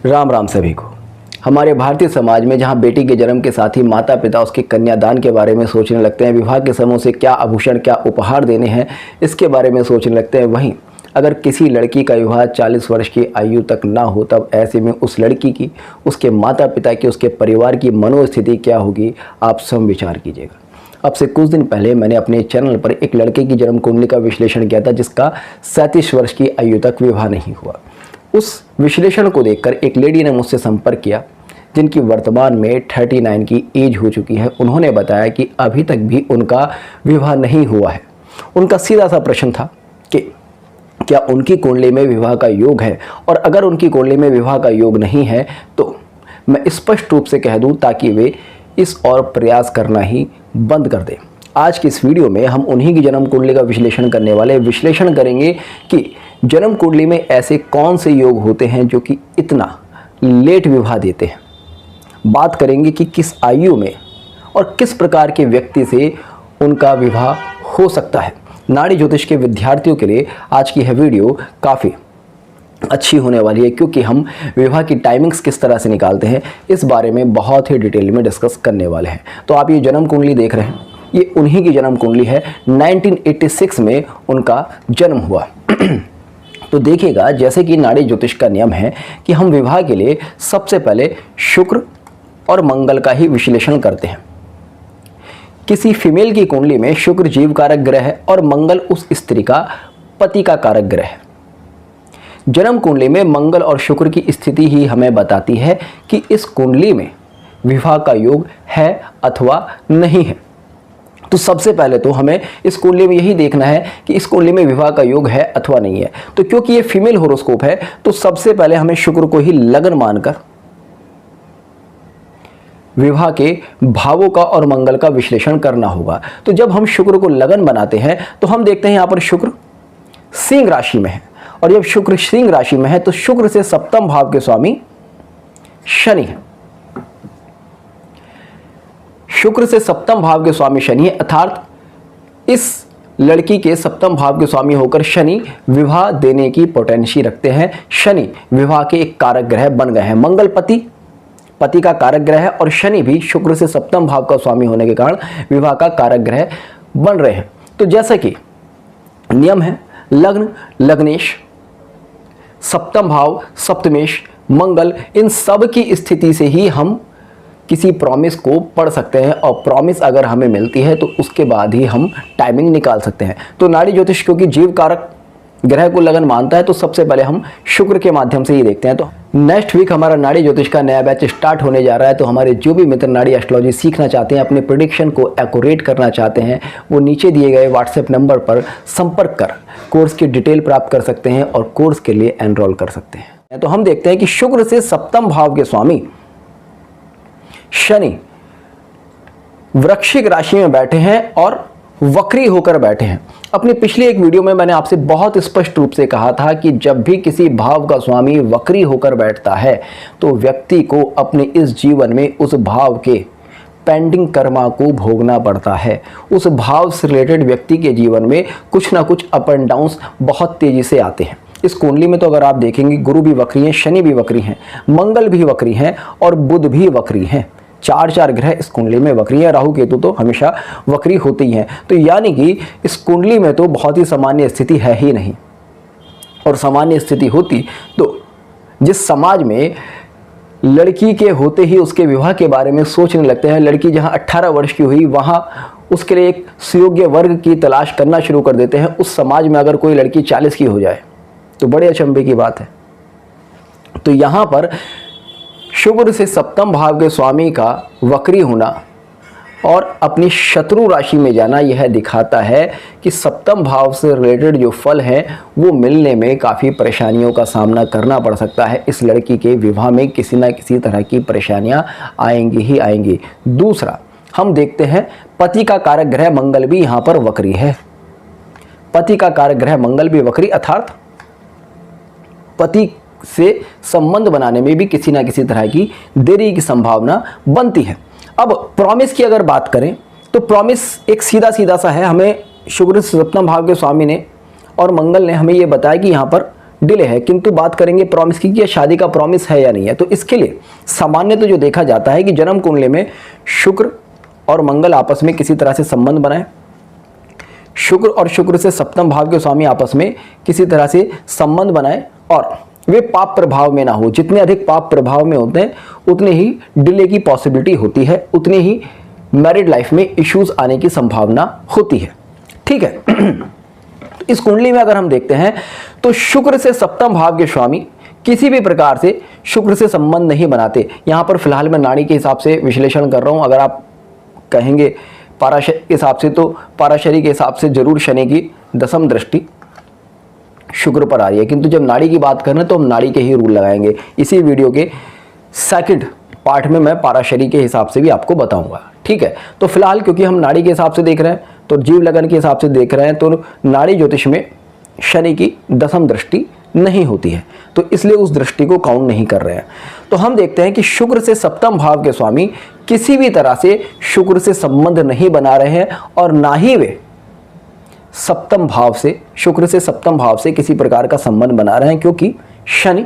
राम राम सभी को। हमारे भारतीय समाज में जहां बेटी के जन्म के साथ ही माता पिता उसके कन्यादान के बारे में सोचने लगते हैं, विवाह के समय उसे क्या आभूषण क्या उपहार देने हैं इसके बारे में सोचने लगते हैं, वहीं अगर किसी लड़की का विवाह 40 वर्ष की आयु तक ना हो तब ऐसे में उस लड़की की, उसके माता पिता की, उसके परिवार की मनोस्थिति क्या होगी, आप स्वयं विचार कीजिएगा। अब से कुछ दिन पहले मैंने अपने चैनल पर एक लड़के की जन्म कुंडली का विश्लेषण किया था जिसका 37 वर्ष की आयु तक विवाह नहीं हुआ। उस विश्लेषण को देखकर एक लेडी ने मुझसे संपर्क किया जिनकी वर्तमान में 39 की एज हो चुकी है। उन्होंने बताया कि अभी तक भी उनका विवाह नहीं हुआ है। उनका सीधा सा प्रश्न था कि क्या उनकी कुंडली में विवाह का योग है, और अगर उनकी कुंडली में विवाह का योग नहीं है तो मैं स्पष्ट रूप से कह दूं ताकि वे इस और प्रयास करना ही बंद कर दें। आज की इस वीडियो में हम उन्हीं की जन्म कुंडली का विश्लेषण करने वाले विश्लेषण करेंगे कि जन्म कुंडली में ऐसे कौन से योग होते हैं जो कि इतना लेट विवाह देते हैं। बात करेंगे कि किस आयु में और किस प्रकार के व्यक्ति से उनका विवाह हो सकता है। नाड़ी ज्योतिष के विद्यार्थियों के लिए आज की यह वीडियो काफ़ी अच्छी होने वाली है क्योंकि हम विवाह की टाइमिंग्स किस तरह से निकालते हैं इस बारे में बहुत ही डिटेल में डिस्कस करने वाले हैं। तो आप ये जन्म कुंडली देख रहे हैं, ये उन्हीं की जन्म कुंडली है। 1986 में उनका जन्म हुआ। तो देखिएगा, जैसे कि नाड़ी ज्योतिष का नियम है कि हम विवाह के लिए सबसे पहले शुक्र और मंगल का ही विश्लेषण करते हैं। किसी फीमेल की कुंडली में शुक्र जीव कारक ग्रह है और मंगल उस स्त्री का पति का कारक ग्रह है। जन्म कुंडली में मंगल और शुक्र की स्थिति ही हमें बताती है कि इस कुंडली में विवाह का योग है अथवा नहीं है। तो सबसे पहले तो हमें इस कुंडली में यही देखना है कि इस कुंडली में विवाह का योग है अथवा नहीं है। तो क्योंकि ये फीमेल होरोस्कोप है तो सबसे पहले हमें शुक्र को ही लगन मानकर विवाह के भावों का और मंगल का विश्लेषण करना होगा। तो जब हम शुक्र को लगन बनाते हैं तो हम देखते हैं यहां पर शुक्र सिंह राशि में है, और जब शुक्र सिंह राशि में है तो शुक्र से सप्तम भाव के स्वामी शनि है। शुक्र से सप्तम भाव के स्वामी शनि है, अर्थात इस लड़की के सप्तम भाव के स्वामी होकर शनि विवाह देने की पोटेंशियल रखते हैं। शनि विवाह के एक कारक ग्रह बन गए हैं। मंगल पति का कारक ग्रह है और शनि भी शुक्र से सप्तम भाव का स्वामी होने के कारण विवाह का कारक ग्रह बन रहे हैं। तो जैसा कि नियम है, लग्न लग्नेश, सप्तम भाव सप्तमेश, मंगल, इन सब की स्थिति से ही हम किसी प्रॉमिस को पढ़ सकते हैं, और प्रॉमिस अगर हमें मिलती है तो उसके बाद ही हम टाइमिंग निकाल सकते हैं। तो नाड़ी ज्योतिष क्योंकि जीव कारक ग्रह को लगन मानता है तो सबसे पहले हम शुक्र के माध्यम से ही देखते हैं। तो नेक्स्ट वीक हमारा नाड़ी ज्योतिष का नया बैच स्टार्ट होने जा रहा है। तो हमारे जो भी मित्र नाड़ी एस्ट्रोलॉजी सीखना चाहते हैं, अपने प्रेडिक्शन को एक्यूरेट करना चाहते हैं, वो नीचे दिए गए व्हाट्सएप नंबर पर संपर्क कर कोर्स की डिटेल प्राप्त कर सकते हैं और कोर्स के लिए एनरोल कर सकते हैं। तो हम देखते हैं कि शुक्र से सप्तम भाव के स्वामी शनि वृश्चिक राशि में बैठे हैं और वक्री होकर बैठे हैं। अपनी पिछली एक वीडियो में मैंने आपसे बहुत स्पष्ट रूप से कहा था कि जब भी किसी भाव का स्वामी वक्री होकर बैठता है तो व्यक्ति को अपने इस जीवन में उस भाव के पेंडिंग कर्मा को भोगना पड़ता है। उस भाव से रिलेटेड व्यक्ति के जीवन में कुछ ना कुछ अप एंड डाउन्स बहुत तेजी से आते हैं। इस कुंडली में तो अगर आप देखेंगे गुरु भी वक्री हैं, शनि भी वक्री हैं, मंगल भी वक्री हैं और बुध भी वक्री हैं। चार ग्रह इस कुंडली में वक्री है। राहु केतु तो हमेशा वक्री होते ही हैं। तो यानी कि इस कुंडली में तो बहुत ही सामान्य स्थिति है ही नहीं, और सामान्य स्थिति होती तो जिस समाज में लड़की के होते ही उसके विवाह के बारे में सोचने लगते हैं, लड़की जहां 18 वर्ष की हुई वहां उसके लिए एक सुयोग्य वर्ग की तलाश करना शुरू कर देते हैं, उस समाज में अगर कोई लड़की 40 की हो जाए तो बड़े अचंभे की बात है। तो यहां पर शुक्र से सप्तम भाव के स्वामी का वक्री होना और अपनी शत्रु राशि में जाना यह दिखाता है कि सप्तम भाव से रिलेटेड जो फल है वो मिलने में काफ़ी परेशानियों का सामना करना पड़ सकता है। इस लड़की के विवाह में किसी ना किसी तरह की परेशानियां आएंगी ही आएंगी। दूसरा, हम देखते हैं पति का कारक ग्रह मंगल भी यहाँ पर वक्री है। पति का कारक ग्रह मंगल भी वक्री, अर्थात पति से संबंध बनाने में भी किसी ना किसी तरह की देरी की संभावना बनती है। अब प्रॉमिस की अगर बात करें तो प्रॉमिस एक सीधा सा है। हमें शुक्र से सप्तम भाव के स्वामी ने और मंगल ने हमें ये बताया कि यहाँ पर डिले है, किंतु बात करेंगे प्रॉमिस की कि यह शादी का प्रॉमिस है या नहीं है। तो इसके लिए सामान्य तो जो देखा जाता है कि जन्म कुंडली में शुक्र और मंगल आपस में किसी तरह से संबंध बनाए, शुक्र और शुक्र से सप्तम भाव के स्वामी आपस में किसी तरह से संबंध बनाए और वे पाप प्रभाव में ना हो। जितने अधिक पाप प्रभाव में होते हैं उतने ही डिले की पॉसिबिलिटी होती है, उतनी ही मैरिड लाइफ में इश्यूज आने की संभावना होती है। ठीक है। इस कुंडली में अगर हम देखते हैं तो शुक्र से सप्तम भाव के स्वामी किसी भी प्रकार से शुक्र से संबंध नहीं बनाते। यहां पर फिलहाल मैं नाड़ी के हिसाब से विश्लेषण कर रहा हूं। अगर आप कहेंगे पाराशरी के हिसाब से, तो पाराशरी के हिसाब से जरूर शनि की दसम दृष्टि शुक्र पर आ रही है, किंतु जब नाड़ी की बात करें तो हम नाड़ी के ही रूल लगाएंगे। इसी वीडियो के सेकंड पार्ट में मैं पाराशरी के हिसाब से भी आपको बताऊंगा। ठीक है। तो फिलहाल क्योंकि हम नाड़ी के हिसाब से देख रहे हैं, तो जीव लगन के हिसाब से देख रहे हैं, तो नाड़ी ज्योतिष में शनि की दसम दृष्टि नहीं होती है, तो इसलिए उस दृष्टि को काउंट नहीं कर रहे हैं। तो हम देखते हैं कि शुक्र से सप्तम भाव के स्वामी किसी भी तरह से शुक्र से संबंध नहीं बना रहे हैं और ना ही वे सप्तम भाव से, शुक्र से सप्तम भाव से किसी प्रकार का संबंध बना रहे हैं, क्योंकि शनि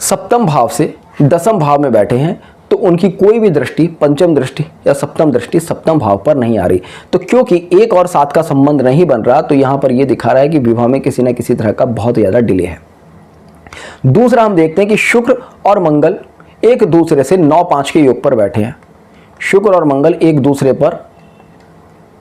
सप्तम भाव से दसम भाव में बैठे हैं, तो उनकी कोई भी दृष्टि, पंचम दृष्टि या सप्तम दृष्टि सप्तम भाव पर नहीं आ रही। तो क्योंकि 1 और 7 का संबंध नहीं बन रहा, तो यहां पर यह दिखा रहा है कि विवाह में किसी ना किसी तरह का बहुत ज्यादा डिले है। दूसरा हम देखते हैं कि शुक्र और मंगल एक दूसरे से 9-5 के योग पर बैठे हैं। शुक्र और मंगल एक दूसरे पर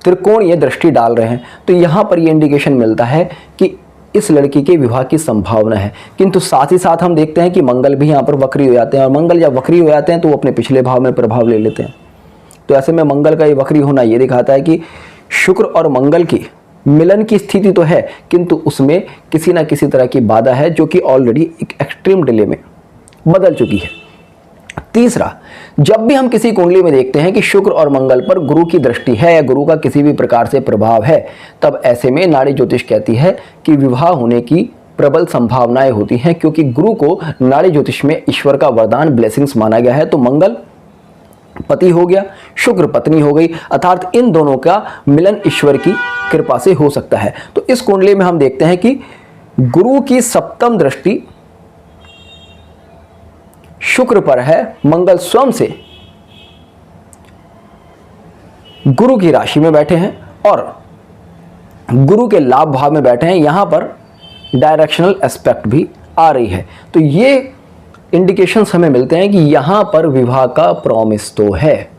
त्रिकोणीय दृष्टि डाल रहे हैं, तो यहां पर यह इंडिकेशन मिलता है कि इस लड़की के विवाह की संभावना है। किंतु साथ ही साथ हम देखते हैं कि मंगल भी यहाँ पर वक्री हो जाते हैं, और मंगल जब वक्री हो जाते हैं तो वो अपने पिछले भाव में प्रभाव ले लेते हैं। तो ऐसे में मंगल का ये वक्री होना ये दिखाता है कि शुक्र और मंगल की मिलन की स्थिति तो है, किंतु उसमें किसी ना किसी तरह की बाधा है, जो कि ऑलरेडी एक एक्सट्रीम डिले में बदल चुकी है। तीसरा, जब भी हम किसी कुंडली में देखते हैं कि शुक्र और मंगल पर गुरु की दृष्टि है या गुरु का किसी भी प्रकार से प्रभाव है, तब ऐसे में नाड़ी ज्योतिष कहती है कि विवाह होने की प्रबल संभावनाएं होती हैं, क्योंकि गुरु को नाड़ी ज्योतिष में ईश्वर का वरदान, ब्लेसिंग्स माना गया है। तो मंगल पति हो गया, शुक्र पत्नी हो गई, अर्थात इन दोनों का मिलन ईश्वर की कृपा से हो सकता है। तो इस कुंडली में हम देखते हैं कि गुरु की सप्तम दृष्टि शुक्र पर है, मंगल स्वयं से गुरु की राशि में बैठे हैं और गुरु के लाभ भाव में बैठे हैं। यहां पर डायरेक्शनल एस्पेक्ट भी आ रही है, तो ये इंडिकेशंस हमें मिलते हैं कि यहां पर विवाह का प्रॉमिस तो है,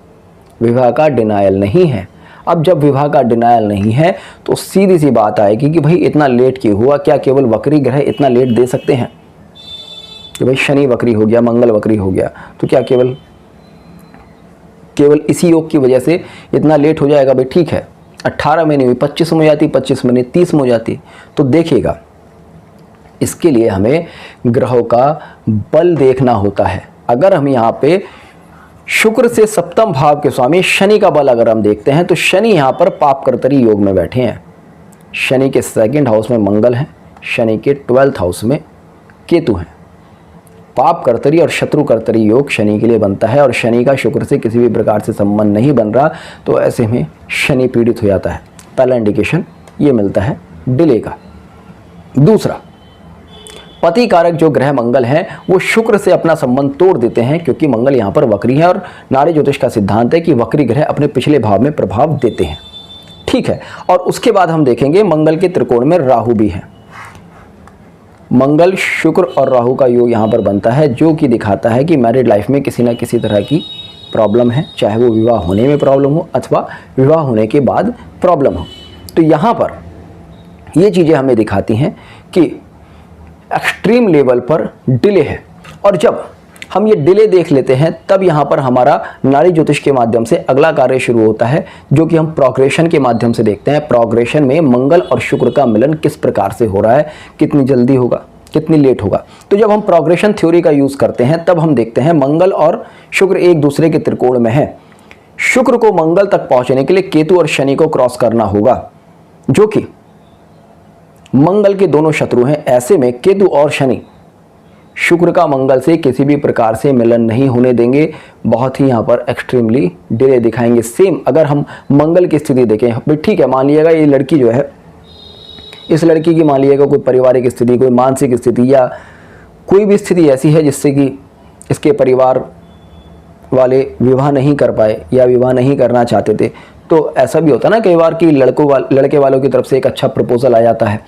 विवाह का डिनायल नहीं है। अब जब विवाह का डिनायल नहीं है तो सीधी सी बात आएगी कि भाई इतना लेट क्यों हुआ? क्या केवल वक्री ग्रह इतना लेट दे सकते हैं कि भाई शनि वक्री हो गया, मंगल वक्री हो गया, तो क्या केवल इसी योग की वजह से इतना लेट हो जाएगा? भाई ठीक है, 18 महीने हुई, 25 में हो जाती, 25 महीने 30 में हो जाती, तो देखिएगा इसके लिए हमें ग्रहों का बल देखना होता है। अगर हम यहाँ पे शुक्र से सप्तम भाव के स्वामी शनि का बल अगर हम देखते हैं, तो शनि यहाँ पर पाप कर्तरी योग में बैठे हैं। शनि के 2nd हाउस में मंगल है, शनि के 12th हाउस में केतु हैं। पाप कर्तरी और शत्रु कर्तरी योग शनि के लिए बनता है, और शनि का शुक्र से किसी भी प्रकार से संबंध नहीं बन रहा, तो ऐसे में शनि पीड़ित हो जाता है। पहला इंडिकेशन ये मिलता है डिले का। दूसरा, पति कारक जो ग्रह मंगल है वो शुक्र से अपना संबंध तोड़ देते हैं, क्योंकि मंगल यहाँ पर वक्री है और नाड़ी ज्योतिष का सिद्धांत है कि वक्री ग्रह अपने पिछले भाव में प्रभाव देते हैं। ठीक है। और उसके बाद हम देखेंगे मंगल के त्रिकोण में राहु भी है। मंगल, शुक्र और राहु का योग यहाँ पर बनता है, जो कि दिखाता है कि मैरिड लाइफ में किसी ना किसी तरह की प्रॉब्लम है, चाहे वो विवाह होने में प्रॉब्लम हो अथवा विवाह होने के बाद प्रॉब्लम हो। तो यहाँ पर ये चीज़ें हमें दिखाती हैं कि एक्सट्रीम लेवल पर डिले है, और जब हम ये डिले देख लेते हैं तब यहाँ पर हमारा नाड़ी ज्योतिष के माध्यम से अगला कार्य शुरू होता है, जो कि हम प्रोग्रेशन के माध्यम से देखते हैं। प्रोग्रेशन में मंगल और शुक्र का मिलन किस प्रकार से हो रहा है, कितनी जल्दी होगा, कितनी लेट होगा। तो जब हम प्रोग्रेशन थ्योरी का यूज़ करते हैं तब हम देखते हैं मंगल और शुक्र एक दूसरे के त्रिकोण में है। शुक्र को मंगल तक पहुंचने के लिए केतु और शनि को क्रॉस करना होगा, जो कि मंगल के दोनों शत्रु हैं। ऐसे में केतु और शनि शुक्र का मंगल से किसी भी प्रकार से मिलन नहीं होने देंगे, बहुत ही यहाँ पर एक्सट्रीमली डिले दिखाएंगे। सेम अगर हम मंगल की स्थिति देखें, भाई ठीक है, मान लीजिएगा ये लड़की जो है इस लड़की की मान लीजिएगा कोई पारिवारिक स्थिति, कोई मानसिक स्थिति या कोई भी स्थिति ऐसी है जिससे कि इसके परिवार वाले विवाह नहीं कर पाए या विवाह नहीं करना चाहते थे। तो ऐसा भी होता है ना कई बार कि लड़के वालों की तरफ से एक अच्छा प्रपोजल आ जाता है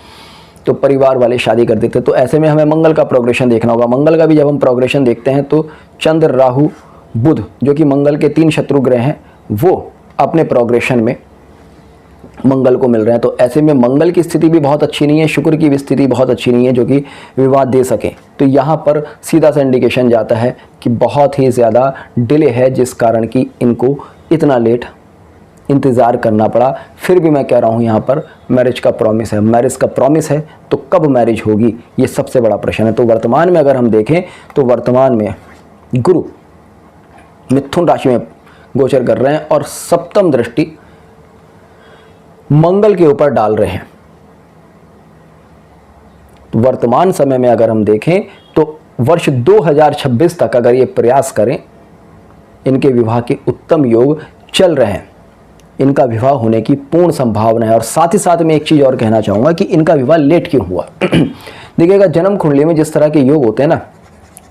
तो परिवार वाले शादी कर देते। तो ऐसे में हमें मंगल का प्रोग्रेशन देखना होगा। मंगल का भी जब हम प्रोग्रेशन देखते हैं तो चंद्र, राहु, बुध जो कि मंगल के 3 शत्रु ग्रह हैं वो अपने प्रोग्रेशन में मंगल को मिल रहे हैं। तो ऐसे में मंगल की स्थिति भी बहुत अच्छी नहीं है, शुक्र की भी स्थिति बहुत अच्छी नहीं है जो कि विवाह दे सके। तो यहाँ पर सीधा सा इंडिकेशन जाता है कि बहुत ही ज़्यादा डिले है जिस कारण कि इनको इतना लेट इंतज़ार करना पड़ा। फिर भी मैं कह रहा हूँ यहाँ पर मैरिज का प्रॉमिस है। मैरिज का प्रॉमिस है तो कब मैरिज होगी ये सबसे बड़ा प्रश्न है। तो वर्तमान में अगर हम देखें तो वर्तमान में गुरु मिथुन राशि में गोचर कर रहे हैं और सप्तम दृष्टि मंगल के ऊपर डाल रहे हैं। वर्तमान समय में अगर हम देखें तो वर्ष 2026 तक अगर ये प्रयास करें, इनके विवाह के उत्तम योग चल रहे हैं, इनका विवाह होने की पूर्ण संभावना है। और साथ ही साथ मैं एक चीज़ और कहना चाहूँगा कि इनका विवाह लेट क्यों हुआ। देखिएगा जन्म कुंडली में जिस तरह के योग होते हैं ना,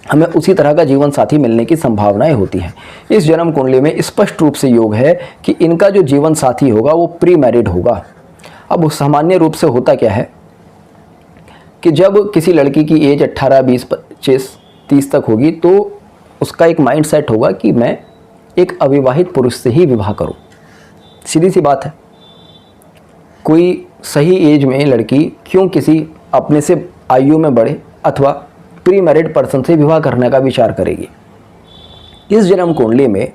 हमें उसी तरह का जीवन साथी मिलने की संभावनाएं होती हैं। इस जन्म कुंडली में स्पष्ट रूप से योग है कि इनका जो जीवन साथी होगा वो प्री मैरिड होगा। अब सामान्य रूप से होता क्या है कि जब किसी लड़की की एज 18, 20, 25, 30 तक होगी तो उसका एक माइंड सेट होगा कि मैं एक अविवाहित पुरुष से ही विवाह करूं। सीधी सी बात है, कोई सही एज में लड़की क्यों किसी अपने से आयु में बड़े अथवा प्री मैरिड पर्सन से विवाह करने का विचार करेगी। इस जन्म कुंडली में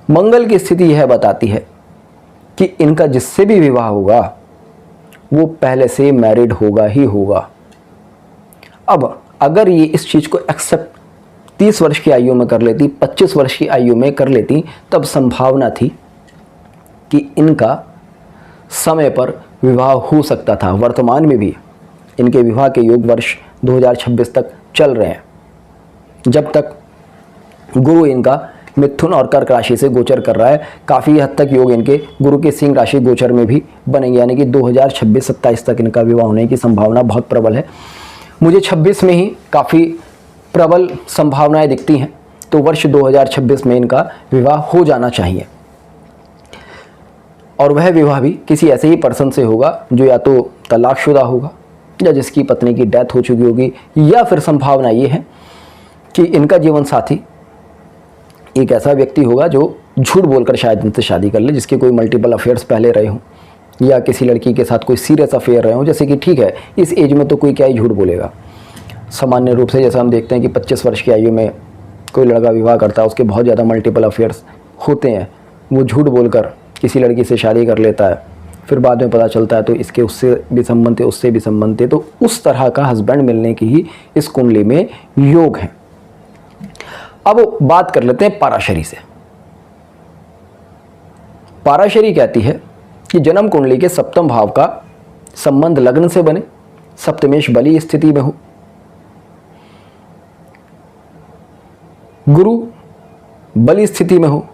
मंगल की स्थिति यह बताती है कि इनका जिससे भी विवाह होगा वो पहले से मैरिड होगा ही होगा। अब अगर ये इस चीज़ को एक्सेप्ट 30 वर्ष की आयु में कर लेती, 25 वर्ष की आयु में कर लेती, तब संभावना थी कि इनका समय पर विवाह हो सकता था। वर्तमान में भी इनके विवाह के योग वर्ष 2026 तक चल रहे हैं, जब तक गुरु इनका मिथुन और कर्क राशि से गोचर कर रहा है। काफ़ी हद तक योग इनके गुरु के सिंह राशि गोचर में भी बनेंगे, यानी कि 2026-27 तक इनका विवाह होने की संभावना बहुत प्रबल है। मुझे 26 में ही काफ़ी प्रबल संभावनाएं दिखती हैं, तो वर्ष 2026 में इनका विवाह हो जाना चाहिए। और वह विवाह भी किसी ऐसे ही पर्सन से होगा जो या तो तलाकशुदा होगा या जिसकी पत्नी की डेथ हो चुकी होगी, या फिर संभावना ये है कि इनका जीवन साथी एक ऐसा व्यक्ति होगा जो झूठ बोलकर शायद इनसे शादी कर ले, जिसके कोई मल्टीपल अफेयर्स पहले रहे हों या किसी लड़की के साथ कोई सीरियस अफेयर रहे हों। जैसे कि ठीक है, इस एज में तो कोई क्या ही झूठ बोलेगा। सामान्य रूप से जैसा हम देखते हैं कि 25 वर्ष की आयु में कोई लड़का विवाह करता है, उसके बहुत ज़्यादा मल्टीपल अफेयर्स होते हैं, वो झूठ बोलकर किसी लड़की से शादी कर लेता है, फिर बाद में पता चलता है तो इसके उससे भी संबंध थे, उससे भी संबंध थे। तो उस तरह का हस्बैंड मिलने की ही इस कुंडली में योग है। अब बात कर लेते हैं पाराशरी से। पाराशरी कहती है कि जन्म कुंडली के सप्तम भाव का संबंध लग्न से बने, सप्तमेश बली स्थिति में हो, गुरु बली स्थिति में हो,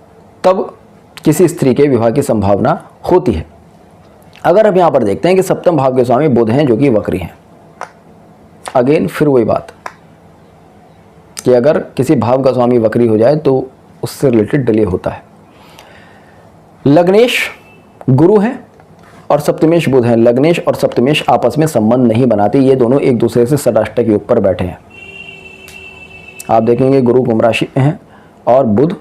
तब किसी स्त्री के विवाह की संभावना होती है। अगर हम यहां पर देखते हैं कि सप्तम भाव के स्वामी बुध हैं जो कि वक्री हैं, अगेन फिर वही बात कि अगर किसी भाव का स्वामी वक्री हो जाए तो उससे रिलेटेड डिले होता है। लग्नेश गुरु हैं और सप्तमेश बुध हैं। लग्नेश और सप्तमेश आपस में संबंध नहीं बनाते, ये दोनों एक दूसरे से षडाष्टक योग पर बैठे हैं। आप देखेंगे गुरु कुंभ राशि में हैं और बुध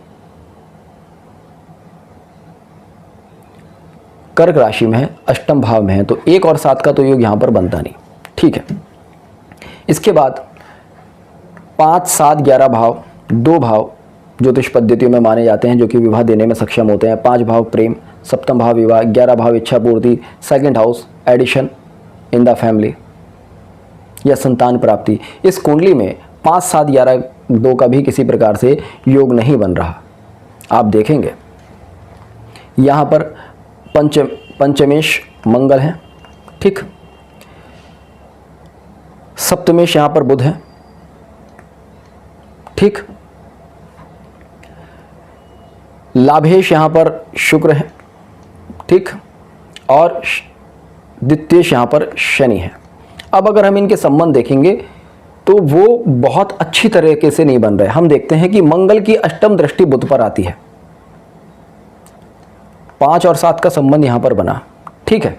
कर्क राशि में है, अष्टम भाव में है, तो 1 और 7 का तो योग यहां पर बनता नहीं। ठीक है, इसके बाद 5, 7, 11 भाव, 2 भाव ज्योतिष पद्धतियों में माने जाते हैं जो कि विवाह देने में सक्षम होते हैं। 5 भाव प्रेम, सप्तम भाव विवाह, 11 भाव इच्छा पूर्ति, second house addition in the family या संतान प्राप्ति। इस कुंडली में 5, 7, 11, 2 का भी किसी प्रकार से योग नहीं बन रहा। आप देखेंगे यहाँ पर पंचमेश मंगल है, ठीक, सप्तमेश यहाँ पर बुध है, ठीक, लाभेश यहाँ पर शुक्र है, ठीक, और द्वितीयेश यहाँ पर शनि है। अब अगर हम इनके संबंध देखेंगे तो वो बहुत अच्छी तरीके से नहीं बन रहे। हम देखते हैं कि मंगल की अष्टम दृष्टि बुध पर आती है, 5 और 7 का संबंध यहां पर बना, ठीक है।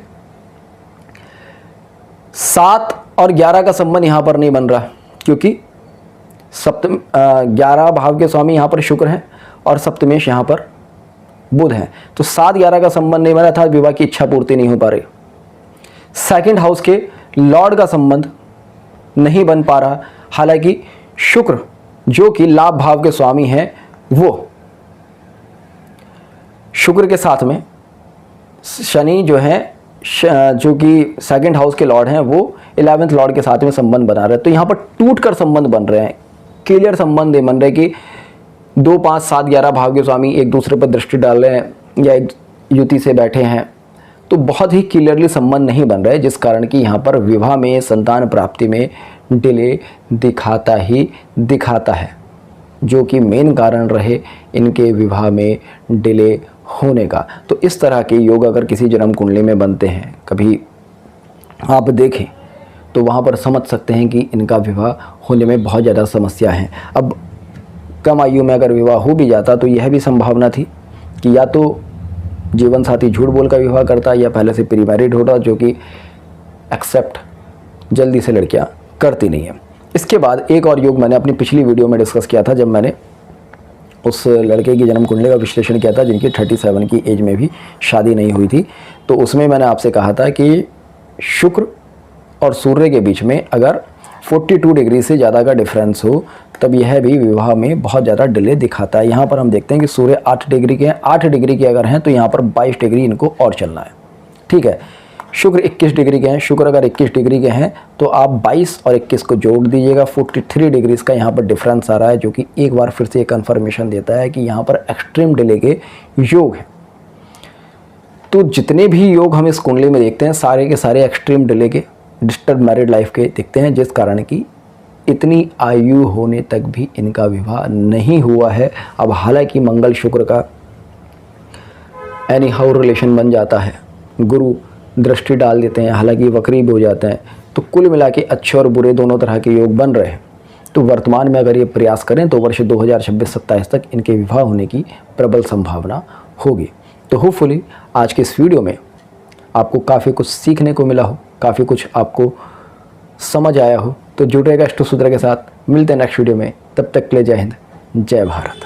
7 और 11 का संबंध यहां पर नहीं बन रहा क्योंकि 11 भाव के स्वामी यहां पर शुक्र हैं और सप्तमेश यहां पर बुध हैं, तो 7-11 का संबंध नहीं बना था, विवाह की इच्छा पूर्ति नहीं हो पा रही। सेकंड हाउस के लॉर्ड का संबंध नहीं बन पा रहा, हालांकि शुक्र जो कि लाभ भाव के स्वामी हैं वो शुक्र के साथ में शनि जो है जो कि सेकंड हाउस के लॉर्ड हैं वो 11वें लॉर्ड के साथ में संबंध बना रहे हैं। तो यहाँ पर टूट कर संबंध बन रहे हैं, क्लियर संबंध नहीं बन रहे कि 2, 5, 7, 11 भाव के स्वामी एक दूसरे पर दृष्टि डाल रहे हैं या एक युति से बैठे हैं, तो बहुत ही क्लियरली संबंध नहीं बन रहे, जिस कारण कि यहाँ पर विवाह में, संतान प्राप्ति में डिले दिखाता ही दिखाता है, जो कि मेन कारण रहे इनके विवाह में डिले होने का। तो इस तरह के योग अगर किसी जन्म कुंडली में बनते हैं, कभी आप देखें तो वहाँ पर समझ सकते हैं कि इनका विवाह होने में बहुत ज़्यादा समस्या है। अब कम आयु में अगर विवाह हो भी जाता तो यह भी संभावना थी कि या तो जीवन साथी झूठ बोल कर विवाह करता या पहले से प्री मैरिड होता, जो कि एक्सेप्ट जल्दी से लड़कियां करती नहीं है। इसके बाद एक और योग मैंने अपनी पिछली वीडियो में डिस्कस किया था, जब मैंने उस लड़के की जन्म कुंडली का विश्लेषण किया था जिनकी 37 की एज में भी शादी नहीं हुई थी। तो उसमें मैंने आपसे कहा था कि शुक्र और सूर्य के बीच में अगर 42 डिग्री से ज़्यादा का डिफरेंस हो तब यह भी विवाह में बहुत ज़्यादा डिले दिखाता है। यहाँ पर हम देखते हैं कि सूर्य 8 डिग्री के हैं, 8 डिग्री के अगर हैं तो यहाँ पर 22 डिग्री इनको और चलना है, ठीक है। शुक्र 21 डिग्री के हैं, शुक्र अगर 21 डिग्री के हैं तो आप 22 और 21 को जोड़ दीजिएगा, 43 डिग्री का यहाँ पर डिफरेंस आ रहा है, जो कि एक बार फिर से कंफर्मेशन देता है कि यहाँ पर एक्सट्रीम डिले के योग हैं। तो जितने भी योग हम इस कुंडली में देखते हैं सारे के सारे एक्सट्रीम डिले के, डिस्टर्ब मैरिड लाइफ के दिखते हैं, जिस कारण की इतनी आयु होने तक भी इनका विवाह नहीं हुआ है। अब हालांकि मंगल शुक्र का एनी हाउ रिलेशन बन जाता है, गुरु दृष्टि डाल देते हैं, हालांकि वक्री भी हो जाते हैं, तो कुल मिला के अच्छे और बुरे दोनों तरह के योग बन रहे हैं। तो वर्तमान में अगर ये प्रयास करें तो वर्ष 2026-27 तक इनके विवाह होने की प्रबल संभावना होगी। तो होपफुली आज के इस वीडियो में आपको काफ़ी कुछ सीखने को मिला हो, काफ़ी कुछ आपको समझ आया हो। तो जुड़ेगा अष्टसूत्र के साथ, मिलते हैं नेक्स्ट वीडियो में, तब तक के लिए जय हिंद, जय भारत।